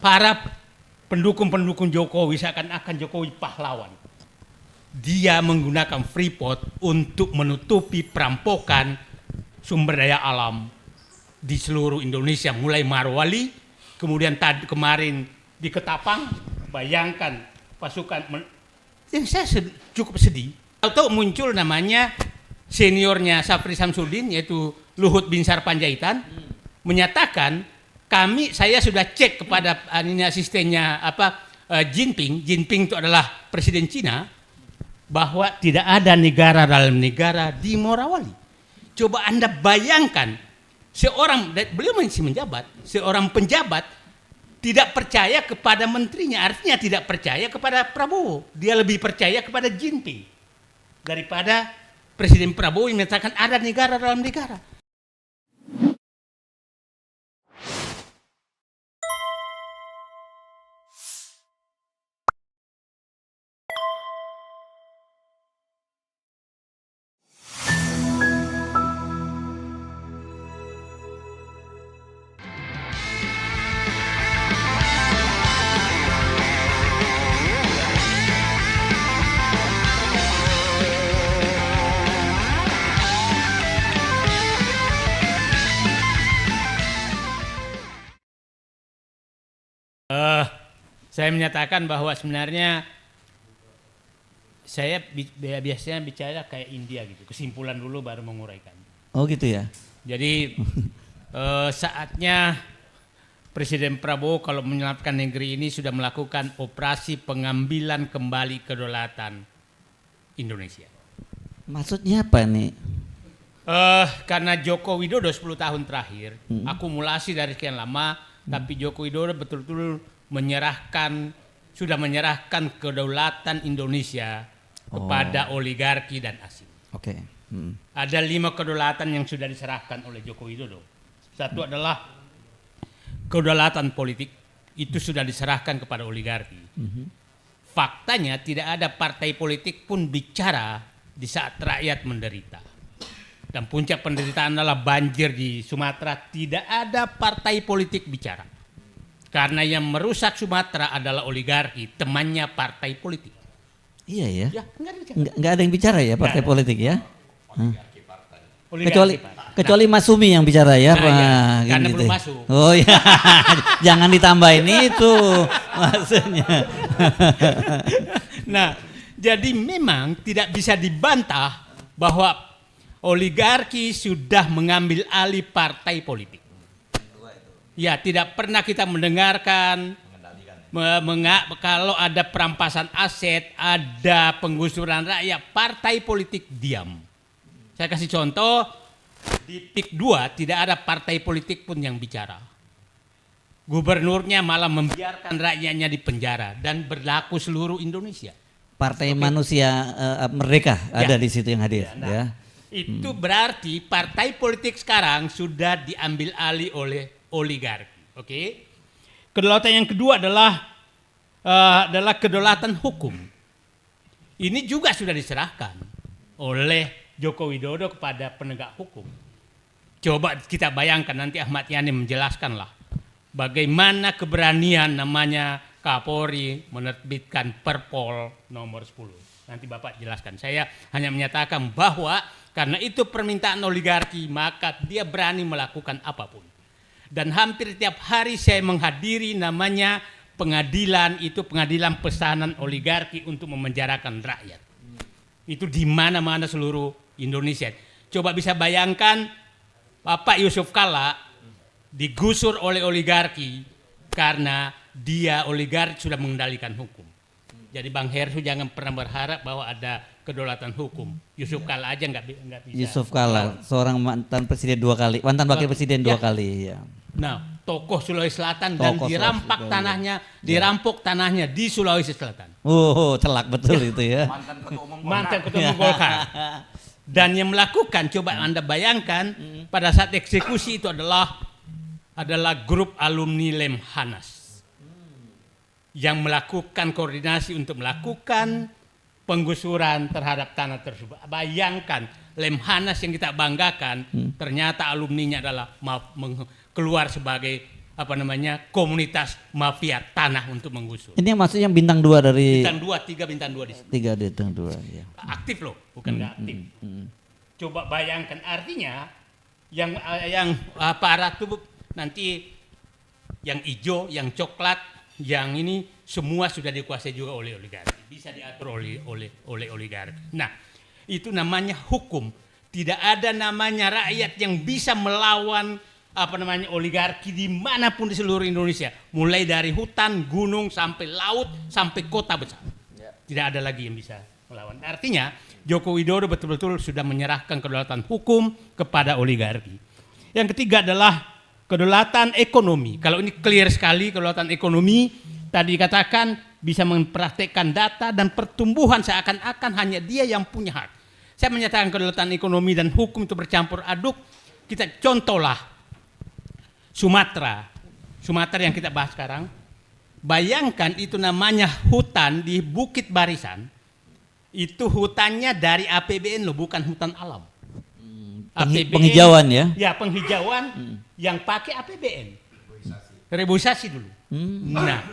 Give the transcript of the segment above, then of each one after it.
para pendukung-pendukung Jokowi seakan-akan Jokowi pahlawan. Dia menggunakan Freeport untuk menutupi perampokan sumber daya alam di seluruh Indonesia, mulai Marwali, kemudian kemarin di Ketapang. Bayangkan pasukan, yang saya cukup sedih. Atau muncul namanya seniornya Syafri Samsudin, yaitu Luhut Binsar Panjaitan, menyatakan saya sudah cek kepada asistennya Jinping itu adalah presiden Cina, bahwa tidak ada negara dalam negara di Morowali. Coba Anda bayangkan, beliau masih menjabat, seorang penjabat tidak percaya kepada menterinya, artinya tidak percaya kepada Prabowo. Dia lebih percaya kepada Jinping daripada Presiden Prabowo yang menyatakan ada negara dalam negara. Saya menyatakan bahwa sebenarnya saya biasanya bicara kayak India gitu, kesimpulan dulu baru menguraikan. Oh gitu ya. Jadi saatnya Presiden Prabowo kalau menyelamatkan negeri ini sudah melakukan operasi pengambilan kembali kedaulatan Indonesia. Maksudnya apa nih? Karena Joko Widodo 10 tahun terakhir akumulasi dari sekian lama, tapi Joko Widodo betul-betul sudah menyerahkan kedaulatan Indonesia kepada oligarki dan asing. Oke. Ada 5 kedaulatan yang sudah diserahkan oleh Joko Widodo. Satu adalah kedaulatan politik, itu sudah diserahkan kepada oligarki. Faktanya tidak ada partai politik pun bicara di saat rakyat menderita. Dan puncak penderitaan adalah banjir di Sumatera, tidak ada partai politik bicara. Karena yang merusak Sumatera adalah oligarki, temannya partai politik. Iya ya. Ya, Nggak ada yang bicara ya partai politik ya. Oligarki, Kecuali Mas Sumi yang bicara ya, Pak. Karena gitu. belum masuk. Oh ya, jangan ditambahin itu maksudnya. Nah, jadi memang tidak bisa dibantah bahwa oligarki sudah mengambil alih partai politik. Ya, tidak pernah kita mendengarkan kalau ada perampasan aset, ada penggusuran rakyat, partai politik diam. Saya kasih contoh, di PIK 2 tidak ada partai politik pun yang bicara. Gubernurnya malah membiarkan rakyatnya di penjara dan berlaku seluruh Indonesia. Partai Manusia Merdeka ada di situ yang hadir. Ya. Itu berarti partai politik sekarang sudah diambil alih oleh oligarki. Oke. Kedaulatan yang kedua adalah kedaulatan hukum. Ini juga sudah diserahkan oleh Joko Widodo kepada penegak hukum. Coba kita bayangkan, nanti Ahmad Yani menjelaskanlah bagaimana keberanian namanya Kapolri menerbitkan Perpol nomor 10. Nanti Bapak jelaskan. Saya hanya menyatakan bahwa karena itu permintaan oligarki, maka dia berani melakukan apapun. Dan hampir tiap hari saya menghadiri namanya pengadilan pesanan oligarki untuk memenjarakan rakyat. Itu di mana-mana seluruh Indonesia. Coba bisa bayangkan Bapak Yusuf Kalla digusur oleh oligarki karena dia oligarki sudah mengendalikan hukum. Jadi Bang Hersu jangan pernah berharap bahwa ada kedaulatan hukum. Yusuf Kalla aja nggak bisa. Yusuf Kalla, seorang mantan presiden 2 kali, mantan wakil presiden 2 kali. Ya. Nah, tokoh Sulawesi Selatan dan dirampok tanahnya di Sulawesi Selatan. Oh, celak betul itu ya. Mantan ketua umum Golkar. Dan yang melakukan, coba Anda bayangkan, pada saat eksekusi itu adalah grup alumni Lemhanas yang melakukan koordinasi untuk melakukan penggusuran terhadap tanah tersebut. Bayangkan, Lemhanas yang kita banggakan ternyata alumninya adalah keluar sebagai komunitas mafia tanah untuk menggusur. Ini yang maksudnya yang bintang 2 dari Bintang 2, 3 bintang 2 di sini. 3 bintang 2 ya. Aktif loh, bukan nggak aktif. Coba bayangkan, artinya yang aparat itu nanti yang hijau, yang coklat, yang ini semua sudah dikuasai juga oleh oligarki, bisa diatur oleh oligarki. Nah, itu namanya hukum. Tidak ada namanya rakyat yang bisa melawan oligarki dimanapun di seluruh Indonesia, mulai dari hutan, gunung, sampai laut, sampai kota besar. Tidak ada lagi yang bisa melawan. Artinya Joko Widodo betul-betul sudah menyerahkan kedaulatan hukum kepada oligarki. Yang ketiga adalah kedaulatan ekonomi. Kalau ini clear sekali, kedaulatan ekonomi tadi dikatakan bisa mempraktekkan data dan pertumbuhan seakan-akan hanya dia yang punya hak. Saya menyatakan kedaulatan ekonomi dan hukum itu bercampur aduk. Kita contohlah Sumatera yang kita bahas sekarang. Bayangkan itu namanya hutan di Bukit Barisan. Itu hutannya dari APBN loh, bukan hutan alam. Penghijauan ya? Ya, penghijauan yang pakai APBN. Reboisasi dulu. Nah,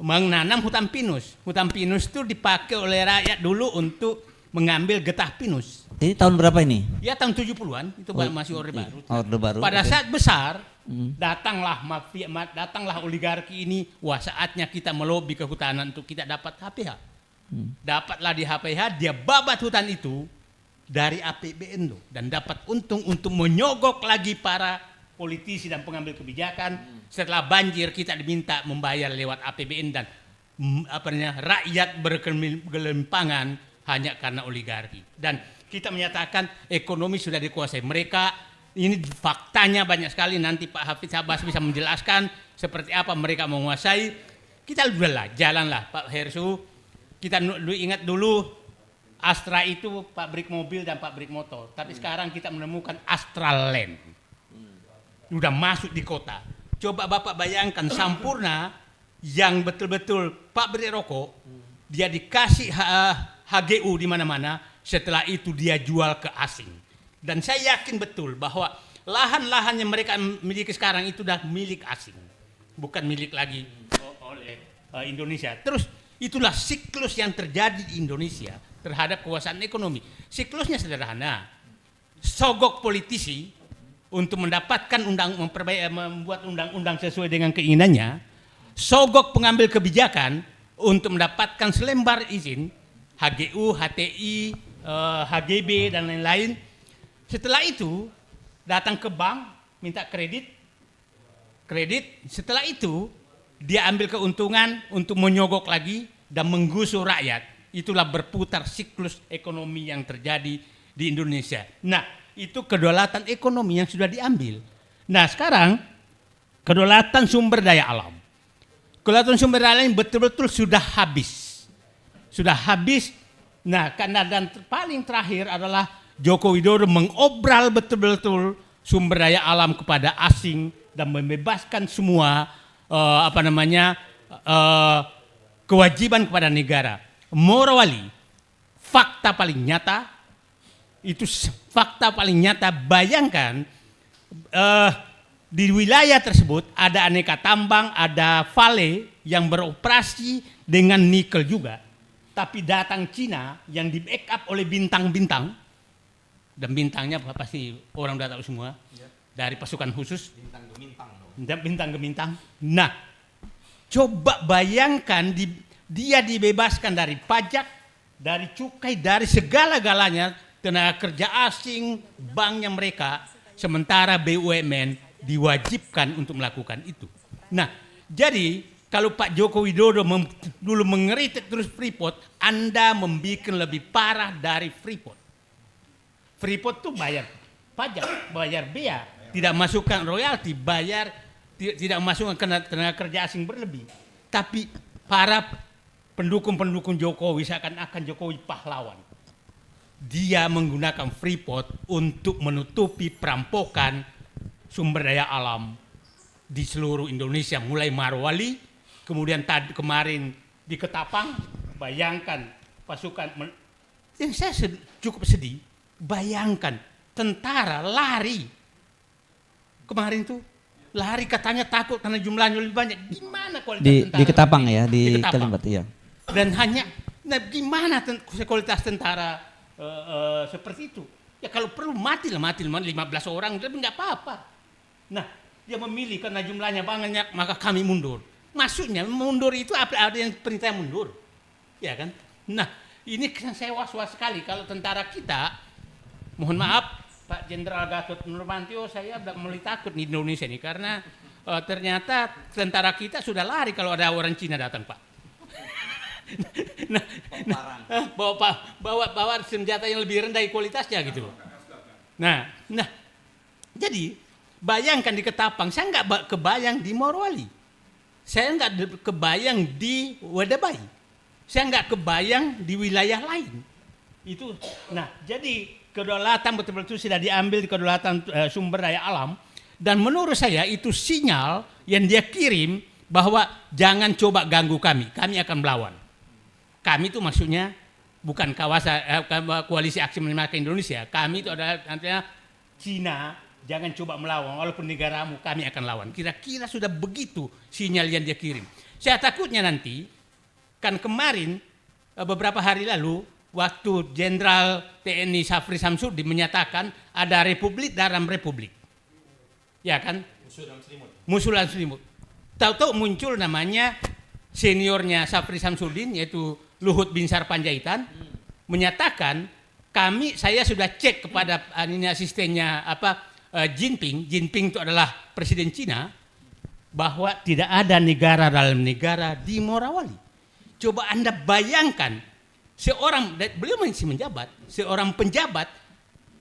menanam hutan pinus. Hutan pinus itu dipakai oleh rakyat dulu untuk mengambil getah pinus. Ini tahun berapa ini? Ya tahun 70-an, itu masih Orde Baru. Orde Baru. Pada saat besar, datanglah mafia, datanglah oligarki ini, wah saatnya kita melobi kehutanan untuk kita dapat HPH. Dapatlah di HPH, dia babat hutan itu dari APBN loh, dan dapat untung untuk menyogok lagi para politisi dan pengambil kebijakan. Setelah banjir kita diminta membayar lewat APBN dan rakyat bergelimpangan hanya karena oligarki. Dan kita menyatakan ekonomi sudah dikuasai mereka. Ini faktanya banyak sekali, nanti Pak Hafidz Abbas bisa menjelaskan seperti apa mereka menguasai. Kita jalanlah Pak Hersu. Kita ingat dulu Astra itu pabrik mobil dan pabrik motor. Tapi sekarang kita menemukan Astral Land. Sudah masuk di kota. Coba Bapak bayangkan Sampurna yang betul-betul pabrik rokok, dia dikasih HGU di mana-mana, setelah itu dia jual ke asing. Dan saya yakin betul bahwa lahan-lahan yang mereka miliki sekarang itu sudah milik asing. Bukan milik lagi oleh Indonesia. Terus itulah siklus yang terjadi di Indonesia terhadap kekuasaan ekonomi. Siklusnya sederhana. Sogok politisi untuk mendapatkan membuat undang-undang sesuai dengan keinginannya. Sogok pengambil kebijakan untuk mendapatkan selembar izin HGU, HTI, HGB dan lain-lain. Setelah itu datang ke bank minta kredit. Setelah itu dia ambil keuntungan untuk menyogok lagi dan menggusur rakyat. Itulah berputar siklus ekonomi yang terjadi di Indonesia. Nah, itu kedaulatan ekonomi yang sudah diambil. Nah, sekarang kedaulatan sumber daya alam. Kedaulatan sumber daya alam betul-betul sudah habis. Sudah habis. Nah, karena dan paling terakhir adalah Joko Widodo mengobral betul-betul sumber daya alam kepada asing dan membebaskan semua kewajiban kepada negara. Morally, fakta paling nyata, bayangkan di wilayah tersebut ada aneka tambang, ada vale yang beroperasi dengan nikel juga. Tapi datang Cina yang di backup oleh bintang-bintang, dan bintangnya pasti orang udah tahu semua, dari pasukan khusus. Bintang gemintang. Nah, coba bayangkan dia dibebaskan dari pajak, dari cukai, dari segala-galanya, tenaga kerja asing, banknya mereka, sementara BUMN diwajibkan untuk melakukan itu. Nah, jadi kalau Pak Joko Widodo dulu mengeritik terus Freeport, Anda membuat lebih parah dari Freeport. Freeport tuh bayar pajak, bayar bea, tidak masukkan royalti, tidak masukkan tenaga kerja asing berlebih. Tapi para pendukung-pendukung Jokowi seakan-akan Jokowi pahlawan. Dia menggunakan Freeport untuk menutupi perampokan sumber daya alam di seluruh Indonesia, mulai Marwali, kemudian kemarin di Ketapang. Bayangkan pasukan, yang saya cukup sedih, bayangkan tentara lari kemarin tuh lari katanya takut karena jumlahnya lebih banyak. Gimana kualitas tentara? Di Ketapang ya, di Ketapang. Kalimantan ya. Dan hanya, nah gimana kualitas tentara seperti itu? Ya kalau perlu mati 15 orang, tapi nggak apa-apa. Nah, dia memilih karena jumlahnya banyak, maka kami mundur. Maksudnya mundur itu ada yang perintah mundur, ya kan? Nah, ini saya was-was sekali kalau tentara kita, mohon maaf Pak Jenderal Gatot Nurmantio, saya udah mulai takut di Indonesia ini karena ternyata tentara kita sudah lari kalau ada orang Cina datang, Pak. bawa senjata yang lebih rendah kualitasnya gitu. Nah, jadi bayangkan di Ketapang, saya nggak kebayang di Morowali, saya nggak kebayang di Wadabai, saya nggak kebayang di wilayah lain. Itu, nah jadi kedaulatan betul-betul sudah diambil di kedaulatan sumber daya alam, dan menurut saya itu sinyal yang dia kirim bahwa jangan coba ganggu kami akan melawan. Kami itu maksudnya bukan koalisi aksi menyelamatkan Indonesia, kami itu adalah artinya Cina, jangan coba melawan walaupun negaramu, kami akan lawan. Kira-kira sudah begitu sinyal yang dia kirim. Saya takutnya nanti, kan kemarin beberapa hari lalu waktu Jenderal TNI Syafri Samsudin menyatakan ada republik dalam republik, ya kan? Musuh dan selimut. Tahu-tahu muncul namanya seniornya Syafri Samsudin, yaitu Luhut Binsar Panjaitan, menyatakan saya sudah cek kepada asistennya Jinping itu adalah presiden Cina, bahwa tidak ada negara dalam negara di Morowali. Coba Anda bayangkan. Beliau masih menjabat, seorang penjabat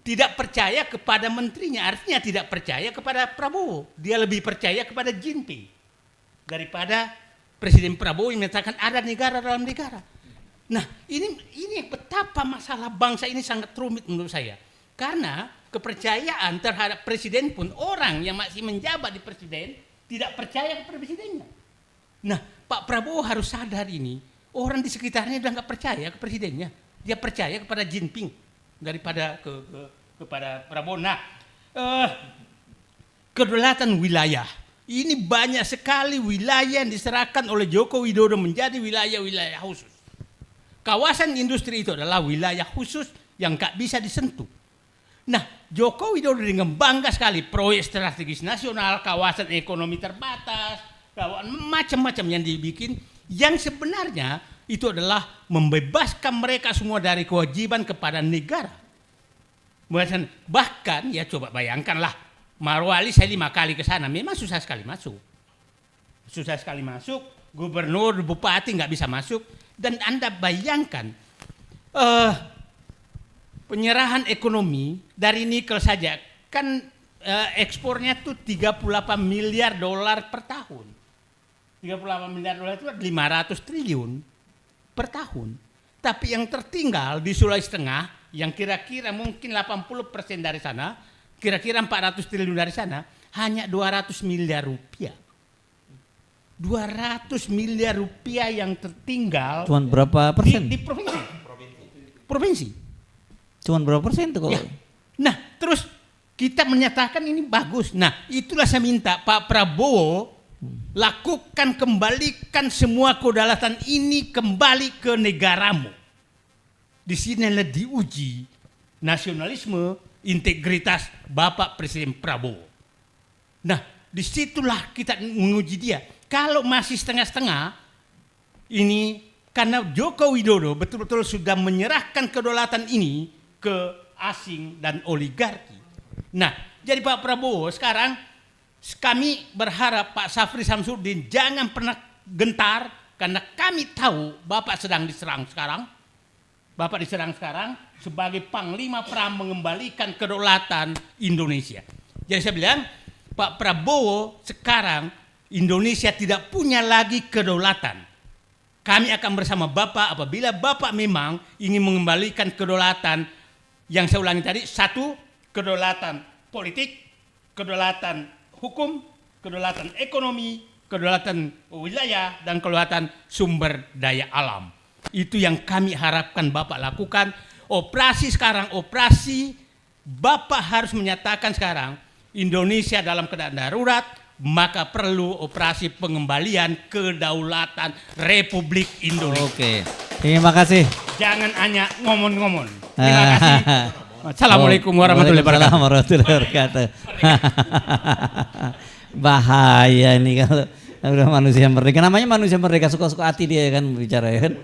tidak percaya kepada menterinya, artinya tidak percaya kepada Prabowo. Dia lebih percaya kepada Jinping daripada Presiden Prabowo yang menyatakan ada negara dalam negara. Nah, ini betapa masalah bangsa ini sangat rumit menurut saya. Karena kepercayaan terhadap presiden pun, orang yang masih menjabat di presiden tidak percaya kepada presidennya. Nah, Pak Prabowo harus sadar ini. Orang di sekitarnya udah nggak percaya ke presidennya, dia percaya kepada Jinping daripada kepada Prabowo. Nah, kedaulatan wilayah ini banyak sekali wilayah yang diserahkan oleh Joko Widodo menjadi wilayah-wilayah khusus. Kawasan industri itu adalah wilayah khusus yang nggak bisa disentuh. Nah, Joko Widodo dengan bangga sekali proyek strategis nasional, kawasan ekonomi terbatas, macam-macam yang dibikin. Yang sebenarnya itu adalah membebaskan mereka semua dari kewajiban kepada negara. Bahkan ya coba bayangkanlah, Morowali saya 5 kali ke sana, memang susah sekali masuk. Gubernur, bupati nggak bisa masuk. Dan Anda bayangkan penyerahan ekonomi dari nikel saja, kan ekspornya tuh 38 miliar dolar per tahun. 38 miliar dolar itu 500 triliun per tahun. Tapi yang tertinggal di Sulawesi Tengah, yang kira-kira mungkin 80% dari sana, kira-kira 400 triliun dari sana, hanya 200 miliar rupiah. 200 miliar rupiah yang tertinggal. Cuman berapa persen? Di provinsi. Cuman berapa persen tuh kalau? Ya. Nah, terus kita menyatakan ini bagus. Nah, itulah saya minta Pak Prabowo lakukan, kembalikan semua kedaulatan ini kembali ke negaramu. Di sinilah diuji nasionalisme, integritas Bapak Presiden Prabowo. Nah, disitulah kita menguji dia. Kalau masih setengah-setengah, ini karena Joko Widodo betul-betul sudah menyerahkan kedaulatan ini ke asing dan oligarki. Nah, jadi Pak Prabowo sekarang, kami berharap Pak Syafri Samsudin jangan pernah gentar, karena kami tahu Bapak sedang diserang sekarang. Bapak diserang sekarang sebagai Panglima Perang mengembalikan kedaulatan Indonesia. Jadi saya bilang, Pak Prabowo sekarang Indonesia tidak punya lagi kedaulatan. Kami akan bersama Bapak apabila Bapak memang ingin mengembalikan kedaulatan yang saya ulangi tadi, satu, kedaulatan politik, kedaulatan hukum, kedaulatan ekonomi, kedaulatan wilayah, dan kedaulatan sumber daya alam. Itu yang kami harapkan Bapak lakukan. Operasi sekarang, operasi Bapak harus menyatakan sekarang Indonesia dalam keadaan darurat, maka perlu operasi pengembalian kedaulatan Republik Indonesia. Oke. Terima kasih. Jangan hanya ngomong-ngomong. Terima kasih. Assalamualaikum warahmatullahi wabarakatuh. Waalaikumsalam warahmatullahi wabarakatuh. Bahaya ini kalau udah manusia merdeka. Namanya manusia merdeka, suka-suka hati dia kan bicara ya kan.